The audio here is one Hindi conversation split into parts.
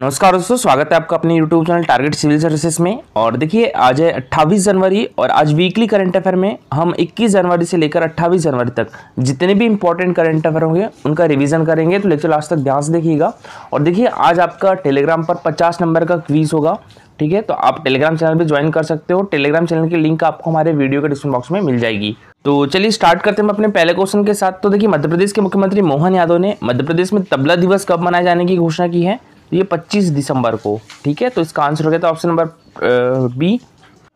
नमस्कार दोस्तों, स्वागत है आपका अपने YouTube channel target civil services में। और देखिए आज है 28 जनवरी और आज वीकली करंट अफेयर में हम 21 जनवरी से लेकर 28 जनवरी तक जितने भी इंपॉर्टेंट करंट अफेयर होंगे उनका रिवीजन करेंगे। तो लेक्चर लास्ट तक ध्यान से देखिएगा। और देखिए आज आपका टेलीग्राम पर 50 नंबर का क्विज होगा, ठीक है। तो आप टेलीग्राम चैनल पर ज्वाइन कर सकते हो। टेलीग्राम चैनल की लिंक आपको हमारे वीडियो के डिस्क्रिप्शन बॉक्स में मिल जाएगी। तो चलिए स्टार्ट करते हैं अपने पहले क्वेश्चन के साथ। तो देखिए मध्य प्रदेश के मुख्यमंत्री मोहन यादव ने मध्य प्रदेश में तबला दिवस कब मनाए जाने की घोषणा की है? तो ये 25 दिसंबर को, ठीक है। तो इसका आंसर हो गया था ऑप्शन नंबर बी।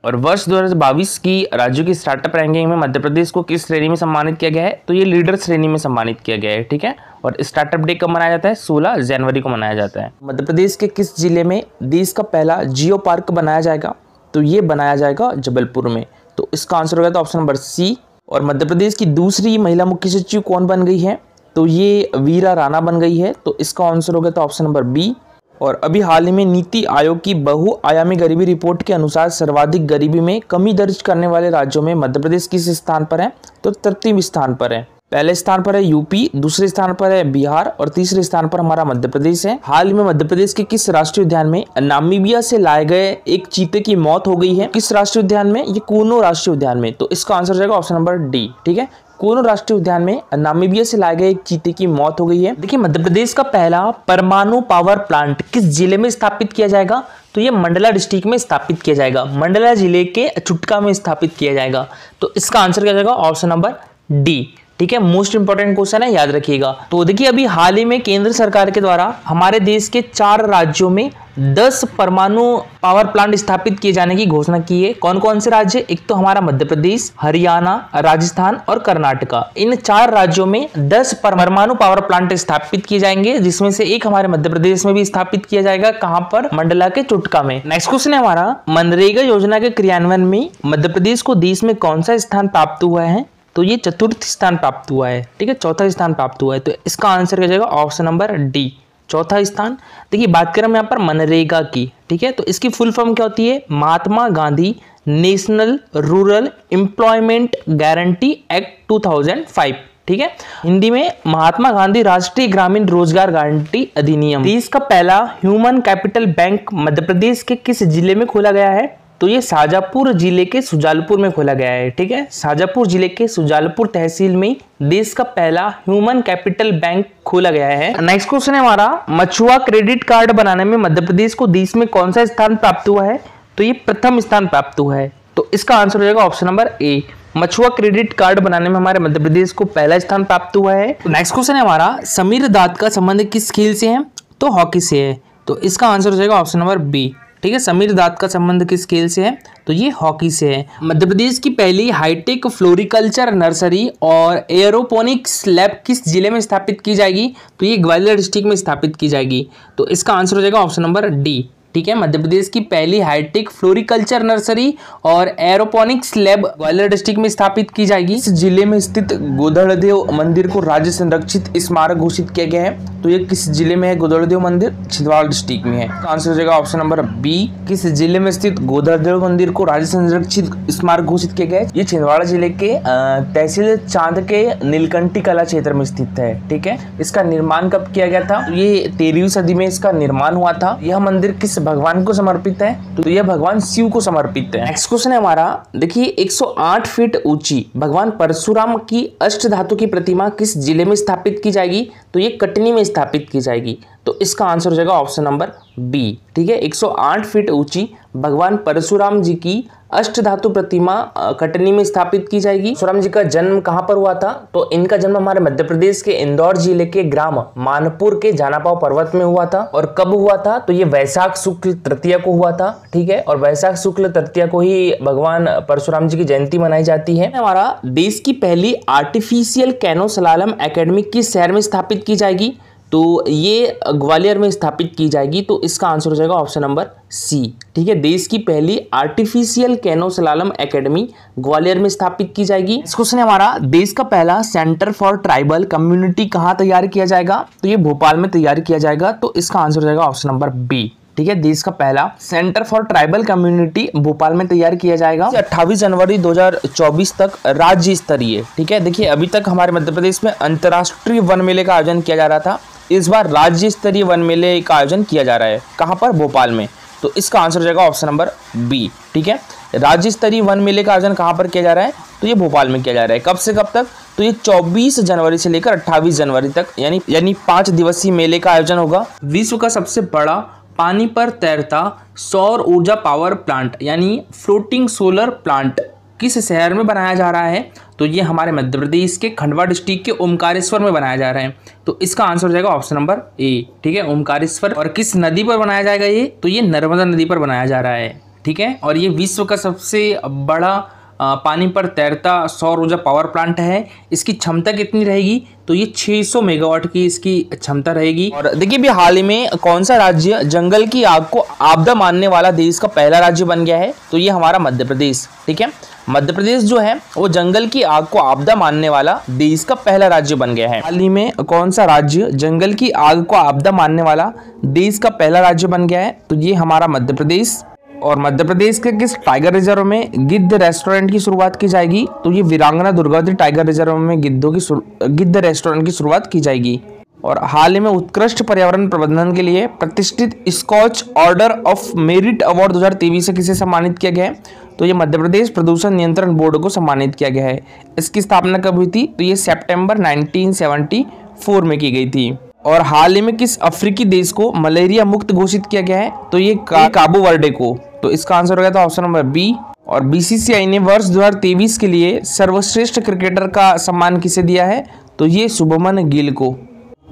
और वर्ष 2022 की राज्यों की स्टार्टअप रैंकिंग में मध्य प्रदेश को किस श्रेणी में सम्मानित किया गया है? तो ये लीडर श्रेणी में सम्मानित किया गया है, ठीक है। और स्टार्टअप डे कब मनाया जाता है? 16 जनवरी को मनाया जाता है। मध्य प्रदेश के किस जिले में देश का पहला जियो पार्क बनाया जाएगा? तो ये बनाया जाएगा जबलपुर में। तो इसका आंसर हो गया था ऑप्शन नंबर सी। और मध्य प्रदेश की दूसरी महिला मुख्य सचिव कौन बन गई है? तो ये वीरा राणा बन गई है। तो इसका आंसर हो गया था ऑप्शन नंबर बी। और अभी हाल ही में नीति आयोग की बहुआयामी गरीबी रिपोर्ट के अनुसार सर्वाधिक गरीबी में कमी दर्ज करने वाले राज्यों में मध्य प्रदेश किस स्थान पर है? तो तृतीय स्थान पर है। पहले स्थान पर है यूपी, दूसरे स्थान पर है बिहार और तीसरे स्थान पर हमारा मध्य प्रदेश है। हाल में मध्य प्रदेश के किस राष्ट्रीय उद्यान में नामीबिया से लाए गए एक चीते की मौत हो गई है? किस राष्ट्रीय उद्यान में? ये कूनो राष्ट्रीय उद्यान में। तो इसका आंसर हो जाएगा ऑप्शन नंबर डी, ठीक है। कूनो राष्ट्रीय उद्यान में नामीबिया से लाए गए एक चीते की मौत हो गई है। देखिए मध्य प्रदेश का पहला परमाणु पावर प्लांट किस जिले में स्थापित किया जाएगा? तो ये मंडला डिस्ट्रिक्ट में स्थापित किया जाएगा। मंडला जिले के चुटका में स्थापित किया जाएगा। तो इसका आंसर क्या जाएगा? ऑप्शन नंबर डी, ठीक है। मोस्ट इंपोर्टेंट क्वेश्चन है, याद रखिएगा। तो देखिए अभी हाल ही में केंद्र सरकार के द्वारा हमारे देश के 4 राज्यों में 10 परमाणु पावर प्लांट स्थापित किए जाने की घोषणा की है। कौन कौन से राज्य? एक तो हमारा मध्य प्रदेश, हरियाणा, राजस्थान और कर्नाटका। इन 4 राज्यों में 10 परमाणु पावर प्लांट स्थापित किए जाएंगे, जिसमें से एक हमारे मध्य प्रदेश में भी स्थापित किया जाएगा। कहां पर? मंडला के चुटका में। नेक्स्ट क्वेश्चन है हमारा, मनरेगा योजना के क्रियान्वयन में मध्य प्रदेश को देश में कौन सा स्थान प्राप्त हुआ है? तो ये चतुर्थ स्थान प्राप्त हुआ है, ठीक है। चौथा स्थान प्राप्त हुआ है। तो इसका आंसर क्या जाएगा? ऑप्शन नंबर डी, चौथा स्थान। देखिए बात करें हम यहाँ पर मनरेगा की, ठीक है। तो इसकी फुल फॉर्म क्या होती है? Mahatma Gandhi national rural employment guarantee act 2005, ठीक है। हिंदी में महात्मा गांधी राष्ट्रीय ग्रामीण रोजगार गारंटी अधिनियम। देश का पहला human capital bank Madhya Pradesh के किस जिले में खोला गया है? तो ये शाजापुर जिले के सुजालपुर में खोला गया है, ठीक है। शाजापुर जिले के सुजालपुर तहसील में देश का पहला ह्यूमन कैपिटल बैंक खोला गया है। नेक्स्ट क्वेश्चन है हमारा, मछुआ क्रेडिट कार्ड बनाने में मध्य प्रदेश को देश में कौन सा स्थान प्राप्त हुआ है? तो ये प्रथम स्थान प्राप्त हुआ है। तो इसका आंसर हो जाएगा ऑप्शन नंबर ए। मछुआ क्रेडिट कार्ड बनाने में हमारे मध्य प्रदेश को पहला स्थान प्राप्त हुआ है। नेक्स्ट क्वेश्चन है हमारा, समीर दाद का संबंध किस खेल से है? तो हॉकी से है। तो इसका आंसर हो जाएगा ऑप्शन नंबर बी, ठीक है। समीर दाद का संबंध किस खेल से है? तो ये हॉकी से है। मध्य प्रदेश की पहली हाईटेक फ्लोरिकल्चर नर्सरी और एयरोपोनिक्स लैब किस जिले में स्थापित की जाएगी? तो ये ग्वालियर डिस्ट्रिक्ट में स्थापित की जाएगी। तो इसका आंसर हो जाएगा ऑप्शन नंबर डी, ठीक है। मध्य प्रदेश की पहली हाईटेक फ्लोरिकल्चर नर्सरी और एरोपोनिक्स लैब ग्वालियर डिस्ट्रिक्ट में स्थापित की जाएगी। इस जिले में स्थित गोदड़देव मंदिर को राज्य संरक्षित स्मारक घोषित किया गया है। तो ये किस जिले में है गोदड़देव मंदिर? छिंदवाड़ा डिस्ट्रिक्ट में है। आंसर हो जाएगा ऑप्शन नंबर बी। किस जिले में स्थित गोदड़देव मंदिर को राज्य संरक्षित स्मारक घोषित किया गया है? ये छिंदवाड़ा जिले के तहसील चांद के नीलकंठी कला क्षेत्र में स्थित है, ठीक है। इसका निर्माण कब किया गया था? ये 13वीं सदी में इसका निर्माण हुआ था। यह मंदिर किस भगवान को समर्पित है? तो यह भगवान शिव को समर्पित है। नेक्स्ट क्वेश्चन है हमारा, देखिए 108 फीट ऊंची भगवान परशुराम की अष्टधातु की प्रतिमा किस जिले में स्थापित की जाएगी? तो ये कटनी में स्थापित की जाएगी। तो इसका आंसर हो जाएगा ऑप्शन नंबर बी, ठीक है। 108 फीट ऊंची भगवान परशुराम जी की अष्टधातु प्रतिमा कटनी में स्थापित की जाएगी। परशुराम जी का जन्म कहां पर हुआ था? तो इनका जन्म हमारे मध्य प्रदेश के इंदौर जिले के ग्राम मानपुर के जानापाव पर्वत में हुआ था। और कब हुआ था? तो ये वैशाख शुक्ल तृतीया को हुआ था, ठीक है। और वैशाख शुक्ल तृतीया को ही भगवान परशुराम जी की जयंती मनाई जाती है। हमारा देश की पहली आर्टिफिशियल कैनो स्लालम एकेडमी किस शहर में स्थापित की जाएगी? तो ये ग्वालियर में स्थापित की जाएगी। तो इसका आंसर हो जाएगा ऑप्शन नंबर सी, ठीक है। देश की पहली artificial canoe slalom academy Gwalior में स्थापित की जाएगी। इस क्वेश्चन है हमारा, देश का पहला सेंटर फॉर ट्राइबल कम्युनिटी कहाँ तैयार किया जाएगा? तो ये भोपाल में तैयार किया जाएगा। तो इसका आंसर हो जाएगा ऑप्शन नंबर बी, ठीक है। देश का पहला centre for tribal community Bhopal में तैयार किया जाएगा। 28 जनवरी 2024 तक राज्य स्तरीय, ठीक है। देखिए अभी तक हमारे मध्य प्रदेश में अंतर्राष्ट्रीय वन मेले का आयोजन किया जा रहा था। इस बार राज्य स्तरीय वन मेले का आयोजन किया जा रहा है। कहाँ पर? भोपाल में। तो इसका आंसर हो जाएगा ऑप्शन नंबर बी। ठीक है, राज्य स्तरीय वन मेले का आयोजन कहाँ पर किया जा रहा है? तो ये भोपाल में किया जा रहा है। कब से कब तक? तो ये 24 जनवरी से लेकर 28 जनवरी तक यानी 5 दिवसीय मेले का आयोजन होगा। विश्व का सबसे बड़ा पानी पर तैरता सौर ऊर्जा पावर प्लांट यानी फ्लोटिंग सोलर प्लांट किस शहर में बनाया जा रहा है? तो ये हमारे मध्य प्रदेश के खंडवा डिस्ट्रिक्ट के ओमकारेश्वर में बनाया जा रहा है। तो इसका आंसर हो जाएगा ऑप्शन नंबर ए। ठीक है, ओमकारेश्वर। और किस नदी पर बनाया जाएगा ये? तो ये नर्मदा नदी पर बनाया जा रहा है। ठीक है, और ये विश्व का सबसे बड़ा पानी पर तैरता सौर ऊर्जा पावर प्लांट है। इसकी क्षमता कितनी रहेगी? तो ये 600 मेगावाट की इसकी क्षमता रहेगी। और देखिए भी हाल ही में कौन सा राज्य जंगल की आग को आपदा मानने वाला देश का पहला राज्य बन गया है? तो ये हमारा मध्य प्रदेश। ठीक है, मध्य प्रदेश जो है वो जंगल की आग को आपदा मानने वाला देश का पहला राज्य बन गया है। हाल ही में कौन सा राज्य जंगल की आग को आपदा मानने वाला देश का पहला राज्य बन गया है? तो ये हमारा मध्य प्रदेश। और मध्य प्रदेश के किस टाइगर रिजर्व में गिद्ध रेस्टोरेंट की शुरुआत की जाएगी? तो ये वीरांगना दुर्गावती टाइगर रिजर्व में गिद्ध रेस्टोरेंट की शुरुआत की जाएगी। और हाल ही में उत्कृष्ट पर्यावरण प्रबंधन के लिए प्रतिष्ठित Skoch order of merit award 2023 से किसे सम्मानित किया गया है? तो ये मध्य प्रदेश प्रदूषण नियंत्रण बोर्ड को सम्मानित किया गया है। इसकी स्थापना कब हुई थी? तो ये सितंबर 1974 में की गई थी। और हाल ही में किस अफ्रीकी देश को मलेरिया मुक्त घोषित किया गया है? तो ये काबू वर्डे को। तो इसका आंसर हो गया था ऑप्शन नंबर बी। और बीसीसीआई ने वर्ष 2023 के लिए सर्वश्रेष्ठ क्रिकेटर का सम्मान किसे दिया है? तो ये शुभमन गिल को।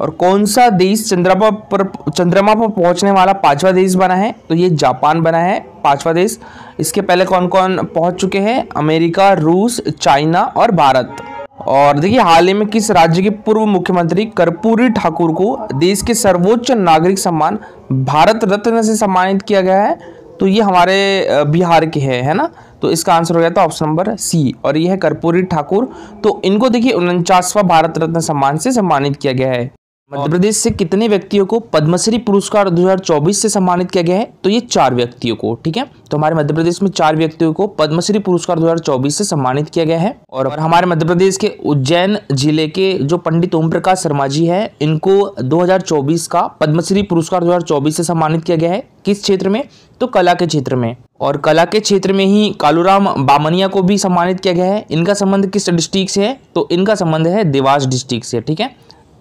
और कौन सा देश चंद्रमा पर पहुंचने वाला 5वां देश बना है? तो ये जापान बना है 5वां देश। इसके पहले कौन कौन पहुंच चुके हैं? अमेरिका, रूस, चाइना और भारत। और देखिए हाल ही में किस राज्य के पूर्व मुख्यमंत्री कर्पूरी ठाकुर को देश के सर्वोच्च नागरिक सम्मान भारत रत्न से सम्मानित किया गया है? तो ये हमारे बिहार के है ना। तो इसका आंसर हो गया था ऑप्शन नंबर सी। और ये है कर्पूरी ठाकुर। तो इनको देखिए 49वां भारत रत्न सम्मान से सम्मानित किया गया है। मध्य प्रदेश से कितने व्यक्तियों को पद्मश्री पुरस्कार 2024 से सम्मानित किया गया है? तो ये 4 व्यक्तियों को। ठीक है, तो हमारे मध्य प्रदेश में 4 व्यक्तियों को पद्मश्री पुरस्कार 2024 से सम्मानित किया गया है। और हमारे मध्य प्रदेश के उज्जैन जिले के जो पंडित ओम प्रकाश शर्मा जी है, इनको 2024 का पद्मश्री पुरस्कार 2024 से सम्मानित किया गया है। किस क्षेत्र में? तो कला के क्षेत्र में। और कला के क्षेत्र में ही कालूराम बामनिया को भी सम्मानित किया गया है। इनका संबंध किस डिस्ट्रिक्ट से है? तो इनका संबंध है देवास डिस्ट्रिक्ट से। ठीक है,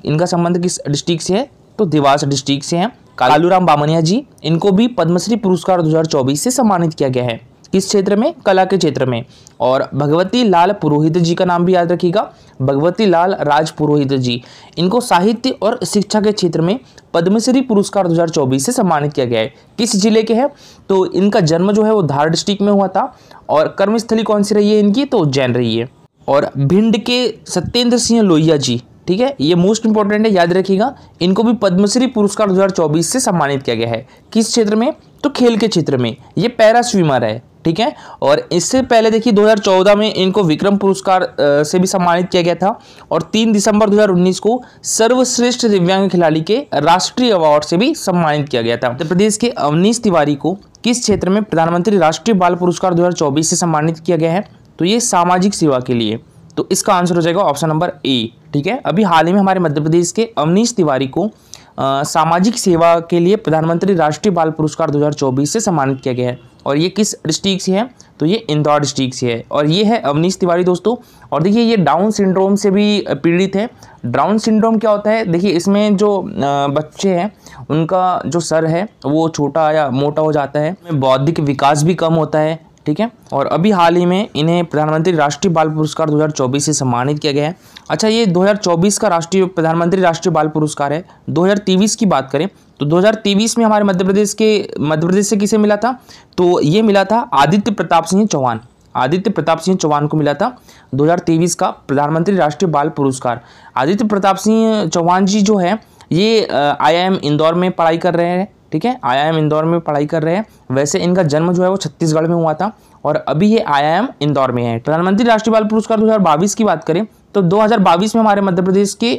इनका संबंध किस डिस्ट्रिक्ट से है? तो देवास डिस्ट्रिक्ट से है। कालूराम बामनिया जी, इनको भी पद्मश्री पुरस्कार 2024 से सम्मानित किया गया है। किस क्षेत्र में? कला के क्षेत्र में। और भगवती लाल पुरोहित जी का नाम भी याद रखिएगा, भगवती लाल राज पुरोहित जी, इनको साहित्य और शिक्षा के क्षेत्र में पद्मश्री पुरस्कार 2024 से सम्मानित किया गया है। किस जिले के हैं? तो इनका जन्म जो है वो धार डिस्ट्रिक्ट में हुआ था। और कर्मस्थली कौन सी रही है इनकी? तो उज्जैन रही है। और भिंड के सत्येंद्र सिंह लोहिया जी, ठीक है, ये मोस्ट इंपॉर्टेंट है, याद रखिएगा, इनको भी पद्मश्री पुरस्कार 2024 से सम्मानित किया गया है। किस क्षेत्र में? तो खेल के क्षेत्र में। ये पैरा स्विमर है। ठीक है, और इससे पहले देखिए 2014 में इनको विक्रम पुरस्कार से भी सम्मानित किया गया था। और 3 दिसंबर 2019 को सर्वश्रेष्ठ दिव्यांग खिलाड़ी के राष्ट्रीय अवार्ड से भी सम्मानित किया गया था। मध्य प्रदेश के अवनीश तिवारी को किस क्षेत्र में प्रधानमंत्री राष्ट्रीय बाल पुरस्कार 2024 से सम्मानित किया गया है? तो ये सामाजिक सेवा के लिए। तो इसका आंसर हो जाएगा ऑप्शन नंबर ए। ठीक है, अभी हाल ही में हमारे मध्य प्रदेश के अवनीश तिवारी को सामाजिक सेवा के लिए प्रधानमंत्री राष्ट्रीय बाल पुरस्कार 2024 से सम्मानित किया गया है। और ये किस डिस्ट्रिक्ट से है? तो ये इंदौर डिस्ट्रिक्ट से है। और ये है अवनीश तिवारी दोस्तों। और देखिए ये डाउन सिंड्रोम से भी पीड़ित है। डाउन सिंड्रोम क्या होता है? देखिए इसमें जो बच्चे हैं उनका जो सर है वो छोटा या मोटा हो जाता है, बौद्धिक विकास भी कम होता है। ठीक है, और अभी हाल ही में इन्हें प्रधानमंत्री राष्ट्रीय बाल पुरस्कार 2024 से सम्मानित किया गया है। अच्छा, ये 2024 का प्रधानमंत्री राष्ट्रीय बाल पुरस्कार है। 2023 की बात करें तो 2023 में हमारे मध्य प्रदेश से किसे मिला था? तो ये मिला था आदित्य प्रताप सिंह चौहान। आदित्य प्रताप सिंह चौहान को मिला था 2023 का प्रधानमंत्री राष्ट्रीय बाल पुरस्कार। आदित्य प्रताप सिंह चौहान जी जो है ये IIM इंदौर में पढ़ाई कर रहे हैं। ठीक है, IIM इंदौर में पढ़ाई कर रहे हैं। वैसे इनका जन्म जो है वो छत्तीसगढ़ में हुआ था और अभी ये IIM इंदौर में है। प्रधानमंत्री राष्ट्रीय बाल पुरस्कार 2022 की बात करें तो 2022 में हमारे मध्य प्रदेश के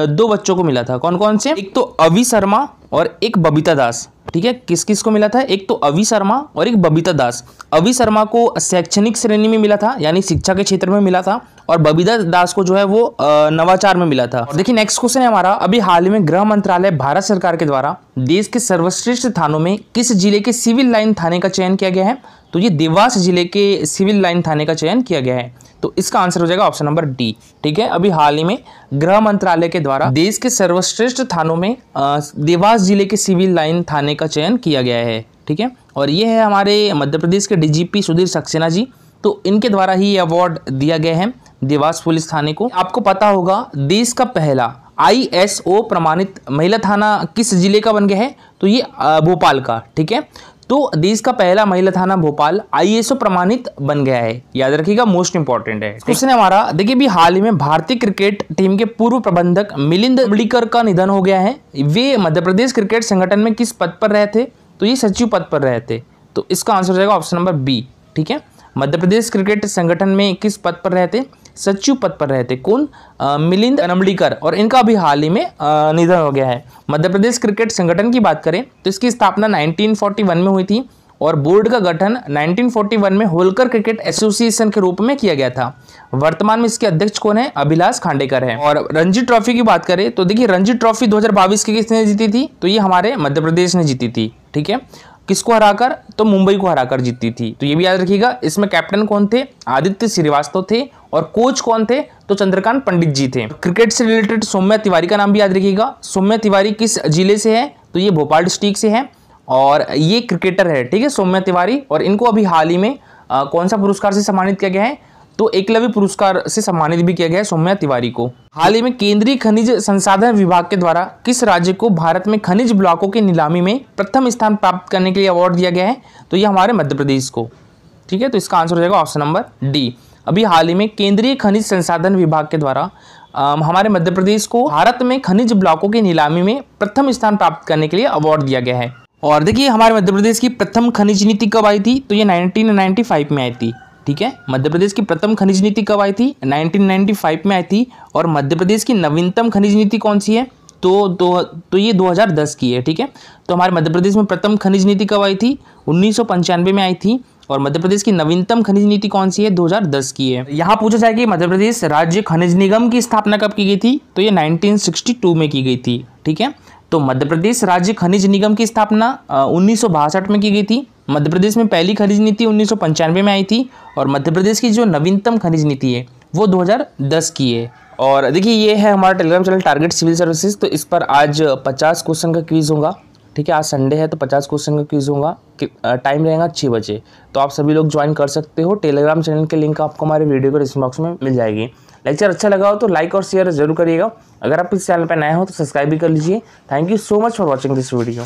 2 बच्चों को मिला था। कौन कौन से? एक तो अवि शर्मा और एक बबीता दास। ठीक है, किस किस को मिला था? एक तो अवि शर्मा और एक बबीता दास। अवि शर्मा को शैक्षणिक श्रेणी में मिला था, यानी शिक्षा के क्षेत्र में मिला था, और बबीता दास को जो है वो नवाचार में मिला था। और देखिए नेक्स्ट क्वेश्चन है हमारा, अभी हाल ही में गृह मंत्रालय भारत सरकार के द्वारा देश के सर्वश्रेष्ठ थानों में किस जिले के सिविल लाइन थाने का चयन किया गया है? तो ये देवास जिले के सिविल लाइन थाने का चयन किया गया है। तो इसका आंसर हो जाएगा ऑप्शन नंबर डी। ठीक है, अभी हाल ही में गृह मंत्रालय के द्वारा देश के सर्वश्रेष्ठ थानों में देवास जिले के सिविल लाइन थाने का चयन किया गया है। ठीक है, और ये है हमारे मध्य प्रदेश के डीजीपी सुधीर सक्सेना जी, तो इनके द्वारा ही ये अवार्ड दिया गया है देवास पुलिस थाने को। आपको पता होगा देश का पहला ISO प्रमाणित महिला थाना किस जिले का बन गया है? तो ये भोपाल का। ठीक है, तो देश का पहला महिला थाना भोपाल ISO प्रमाणित बन गया है, याद रखिएगा, मोस्ट इंपॉर्टेंट है। क्वेश्चन है हमारा, देखिए भी हाल ही में भारतीय क्रिकेट टीम के पूर्व प्रबंधक मिलिंद अमड़ीकर का निधन हो गया है। वे मध्य प्रदेश क्रिकेट संगठन में किस पद पर रहे थे? तो ये सचिव पद पर रहे थे। तो इसका आंसर हो जाएगा ऑप्शन नंबर बी। ठीक है, मध्य प्रदेश क्रिकेट संगठन में किस पद पर रहे थे? सचिव पद पर रहे थे। कौन? मिलिंद अमड़ीकर, और इनका भी हाल ही में निधन हो गया है। मध्य प्रदेश क्रिकेट संगठन की बात करें तो इसकी स्थापना 1941 में हुई थी और बोर्ड का गठन 1941 में होलकर क्रिकेट एसोसिएशन के रूप में किया गया था। वर्तमान में इसके अध्यक्ष कौन है? अभिलाष खांडेकर है। और रणजी ट्रॉफी की बात करें तो देखिए रणजी ट्रॉफी 2022 की किसने जीती थी? तो ये हमारे मध्य प्रदेश ने जीती थी। ठीक है, किसको हराकर? तो मुंबई को हराकर जीती थी। तो ये भी याद रखिएगा। इसमें कैप्टन कौन थे? आदित्य श्रीवास्तव थे, और कोच कौन थे? तो चंद्रकांत पंडित जी थे। क्रिकेट से रिलेटेड सौम्या तिवारी का नाम भी याद रखिएगा। सौम्या तिवारी किस जिले से है? तो ये भोपाल डिस्ट्रिक्ट से है, और ये क्रिकेटर है। ठीक है, सौम्या तिवारी, और इनको अभी हाल ही में कौन सा पुरस्कार से सम्मानित किया गया है? तो एकलव्य पुरस्कार से सम्मानित भी किया गया है सौम्या तिवारी को। हाल ही में केंद्रीय खनिज संसाधन विभाग के द्वारा किस राज्य को भारत में खनिज ब्लॉकों की नीलामी में प्रथम स्थान प्राप्त करने के लिए अवार्ड दिया गया है? तो ये हमारे मध्य प्रदेश को। ठीक है, तो इसका आंसर हो जाएगा ऑप्शन नंबर डी। अभी हाल ही में केंद्रीय खनिज संसाधन विभाग के द्वारा हमारे मध्य प्रदेश को भारत में खनिज ब्लॉकों की नीलामी में प्रथम स्थान प्राप्त करने के लिए अवार्ड दिया गया है। और देखिए हमारे मध्य प्रदेश की प्रथम खनिज नीति कब आई थी? तो ये 1995 में आई थी। ठीक है, मध्य प्रदेश की प्रथम खनिज नीति कब आई थी? 1995 में आई थी। और मध्य प्रदेश की नवीनतम खनिज नीति कौन सी है? तो ये 2010 की है। ठीक है, तो हमारे मध्य प्रदेश में प्रथम खनिज नीति कब आई थी? 1995 में आई थी। और मध्य प्रदेश की नवीनतम खनिज नीति कौन सी है? 2010 की है। यहाँ पूछा जाए कि मध्य प्रदेश राज्य खनिज निगम की स्थापना कब की गई थी? तो ये 1962 में की गई थी। ठीक है, तो मध्य प्रदेश राज्य खनिज निगम की स्थापना 1962 में की गई थी। मध्य प्रदेश में पहली खनिज नीति 1995 में आई थी, और मध्य प्रदेश की जो नवीनतम खनिज नीति है वो 2010 की है। और देखिए ये है हमारा Telegram channel target civil services. तो इस पर आज 50 क्वेश्चन का क्विज होगा। ठीक है, आज संडे है तो 50 क्वेश्चन का क्विज होगा। टाइम रहेगा 6 बजे। तो आप सभी लोग ज्वाइन कर सकते हो। टेलीग्राम चैनल के लिंक आपको हमारे वीडियो के डिस्क्रिप्शन बॉक्स में मिल जाएगी। लेक्चर अच्छा लगा हो तो लाइक और शेयर जरूर करिएगा। अगर आप इस चैनल पर नए हो तो सब्सक्राइब भी कर लीजिए। Thank you so much for watching this video.